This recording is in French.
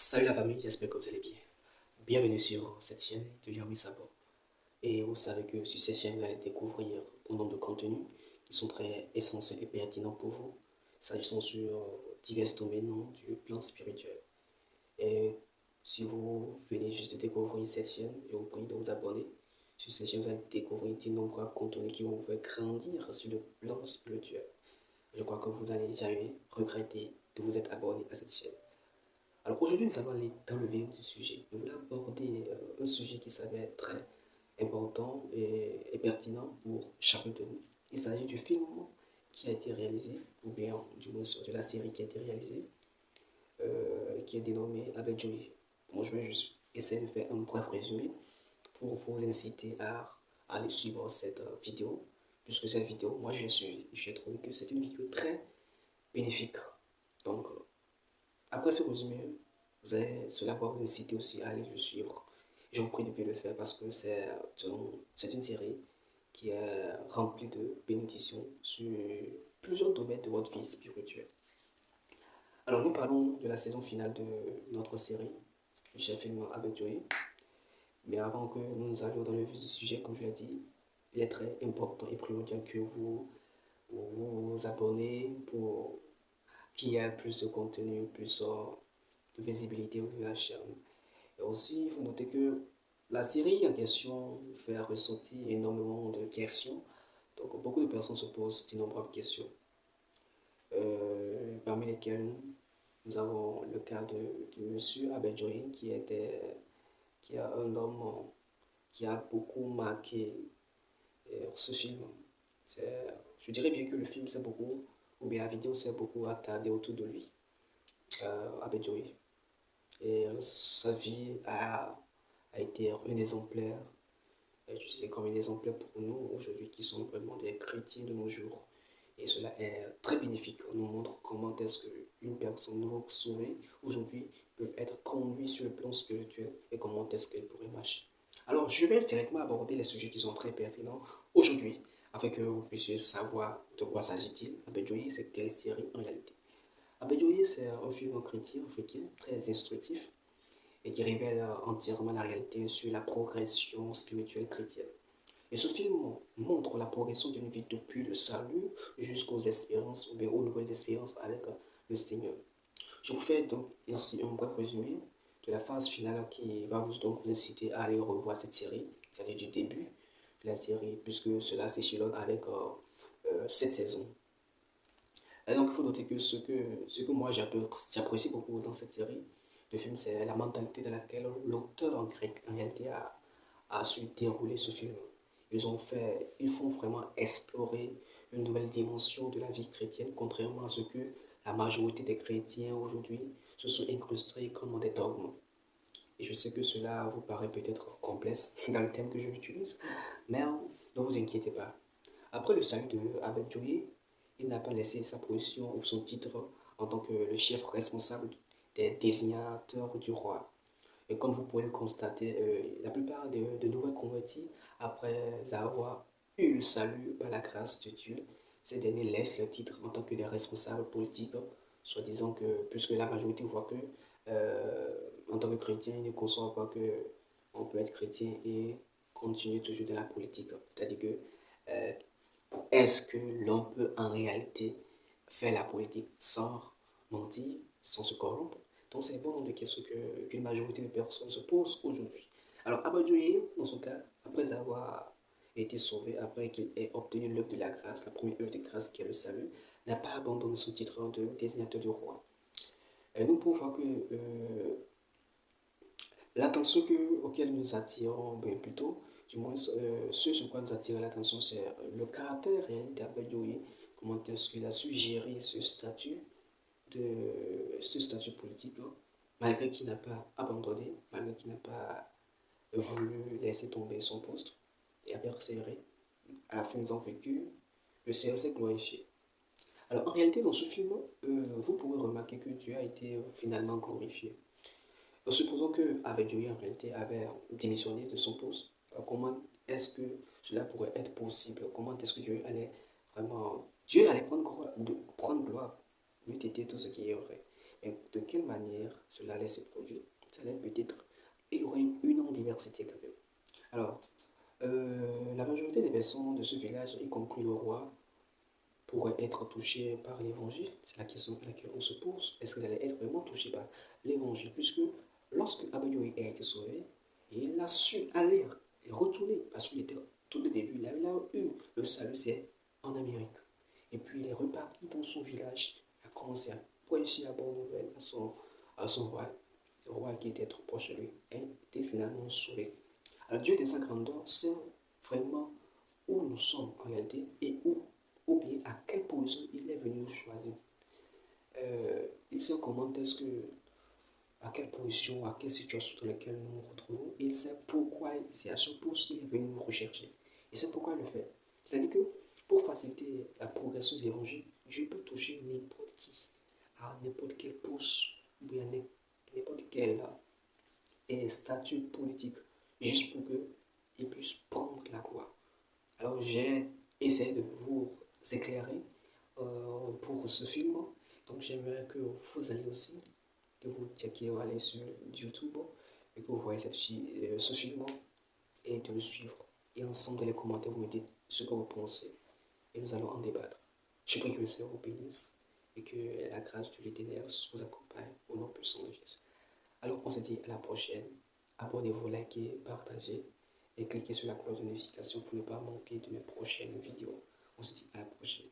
Salut la famille, j'espère que vous allez bien. Bienvenue sur cette chaîne de Yahweh Sabot. Et vous savez que sur cette chaîne, vous allez découvrir un nombre de contenus qui sont très essentiels et pertinents pour vous, s'agissant sur divers domaines du plan spirituel. Et si vous venez juste de découvrir cette chaîne, je vous prie de vous abonner. Sur cette chaîne, vous allez découvrir de nombreux contenus qui vont vous faire grandir sur le plan spirituel. Je crois que vous n'allez jamais regretter de vous être abonné à cette chaîne. Alors aujourd'hui, nous allons aller dans le vif du sujet. Nous voulons aborder un sujet qui s'avère très important et pertinent pour chacun de nous. Il s'agit du film qui a été réalisé, ou bien du moins de la série qui a été réalisée, qui est dénommée Avec Joey. Bon, je vais juste essayer de faire un bref résumé pour vous inciter à aller suivre cette vidéo, puisque cette vidéo, moi j'ai trouvé que c'est une vidéo très bénéfique. Donc, après ce résumé, cela va vous inciter aussi à aller le suivre. Je vous prie de bien le faire parce que c'est une série qui est remplie de bénédictions sur plusieurs domaines de votre vie spirituelle. Alors nous parlons de la saison finale de notre série, du chef film avec Joey. Mais avant que nous allions dans le vif du sujet, comme je l'ai dit, il est très important et primordial que vous abonnez pour qu'il y ait plus de contenu, plus de visibilité de la chaîne. Et aussi, il faut noter que la série en question fait ressortir énormément de questions. Donc, beaucoup de personnes se posent d'innombrables questions, parmi lesquelles nous avons le cas du monsieur Abedjoï, qui est un homme qui a beaucoup marqué ce film. Je dirais bien que le film s'est beaucoup, ou bien la vidéo s'est beaucoup attardée autour de lui, Abedjoï. Et sa vie a été un exemplaire, je sais comme un exemplaire pour nous aujourd'hui qui sommes vraiment des chrétiens de nos jours. Et cela est très bénéfique. On nous montre comment est-ce qu'une personne non sauvée aujourd'hui peut être conduite sur le plan spirituel et comment est-ce qu'elle pourrait marcher. Alors, je vais directement aborder les sujets qui sont très pertinents aujourd'hui afin que vous puissiez savoir de quoi s'agit-il. Abedjoui, c'est quelle série en réalité? Abedjoui, c'est un film chrétien africain très instructif et qui révèle entièrement la réalité sur la progression spirituelle chrétienne. Et ce film montre la progression d'une vie depuis le salut jusqu'aux expériences, ou bien aux nouvelles expériences avec le Seigneur. Je vous fais donc ici un bref résumé de la phase finale qui va donc vous inciter à aller revoir cette série, c'est-à-dire du début de la série, puisque cela s'échelonne avec cette saison. Et donc il faut noter que ce que moi j'apprécie beaucoup dans cette série de films, c'est la mentalité dans laquelle l'auteur en grec en réalité a su dérouler ce film. Ils font vraiment explorer une nouvelle dimension de la vie chrétienne, contrairement à ce que la majorité des chrétiens aujourd'hui se sont incrustés comme des dogmes. Et je sais que cela vous paraît peut-être complexe dans le thème que je l'utilise, mais ne vous inquiétez pas. Après le salut de Abed Joui, il n'a pas laissé sa position ou son titre en tant que le chef responsable des désignateurs du roi. Et comme vous pouvez le constater, la plupart de nouveaux convertis, après avoir eu le salut par la grâce de Dieu, ces derniers laissent leur titre en tant que des responsables politiques, soit disant que, puisque la majorité voit que, en tant que chrétien, ils ne conçoivent pas que on peut être chrétien et continuer toujours dans la politique. C'est-à-dire que, euh, est-ce que l'on peut en réalité faire la politique sans mentir, sans se corrompre? Donc c'est bon de questions qu'une majorité de personnes se posent aujourd'hui. Alors Abadouye, dans son cas, après avoir été sauvé, après qu'il ait obtenu l'œuvre de la grâce, la première œuvre de grâce qui est le salut, n'a pas abandonné son titre de désignateur du roi. Et nous pouvons voir que l'attention auquel nous attirons, bien plutôt, du moins ce sur quoi nous attirons l'attention, c'est le caractère réel d'Abadouye, comment est-ce qu'il a su gérer ce statut politique, hein, malgré qu'il n'a pas abandonné, malgré qu'il n'a pas voulu laisser tomber son poste et a persévéré. À la fin, nous avons vécu le Seigneur s'est glorifié. Alors en réalité, dans ce film, vous pourrez remarquer que Dieu a été finalement glorifié. Supposons que avec Dieu en réalité avait démissionné de son poste. Alors, comment est-ce que cela pourrait être possible? Comment est-ce que Dieu allait vraiment... Dieu allait prendre gloire, lui était tout ce qu'il y aurait. Et de quelle manière cela allait se produire? Ça allait peut-être, il y aurait une non-diversité quand même. Alors, la majorité des personnes de ce village, y compris le roi, pourraient être touchés par l'évangile. C'est la question à laquelle on se pose. Est-ce qu'ils allaient être vraiment touchés par l'évangile? Puisque lorsque Abayoui a été sauvé, il a su aller et retourner, parce qu'il était tout au début, il a eu le salut, c'est en Amérique. Et puis il est reparti dans son village, il a commencé à prêcher la bonne nouvelle à son roi, le roi qui était trop proche de lui, et était finalement sauvé. Alors Dieu des 5 grandeurs sait vraiment où nous sommes en réalité et où, ou bien à quelle position il est venu nous choisir. Il sait comment est-ce que, à quelle position, à quelle situation dans laquelle nous nous retrouvons. Il sait pourquoi, c'est à ce poste qu'il est venu nous rechercher. Il sait pourquoi il le fait. C'est-à-dire que pour faciliter la progression de l'évangile, Dieu peut toucher n'importe qui, à n'importe quel poste, ou bien n'importe quel statut politique, juste pour qu'il puisse prendre la gloire. Alors j'ai essayé de vous éclairer pour ce film. Donc j'aimerais que vous alliez aussi, que vous checkiez, aller sur YouTube et que vous voyez ce film et de le suivre. Et ensemble dans les commentaires, vous me dites ce que vous pensez et nous allons en débattre. Je prie que le Seigneur vous bénisse et que la grâce de l'Éternel vous accompagne au nom puissant de Jésus. Alors on se dit à la prochaine. Abonnez-vous, likez, partagez et cliquez sur la cloche de notification pour ne pas manquer de mes prochaines vidéos. On se dit à la prochaine.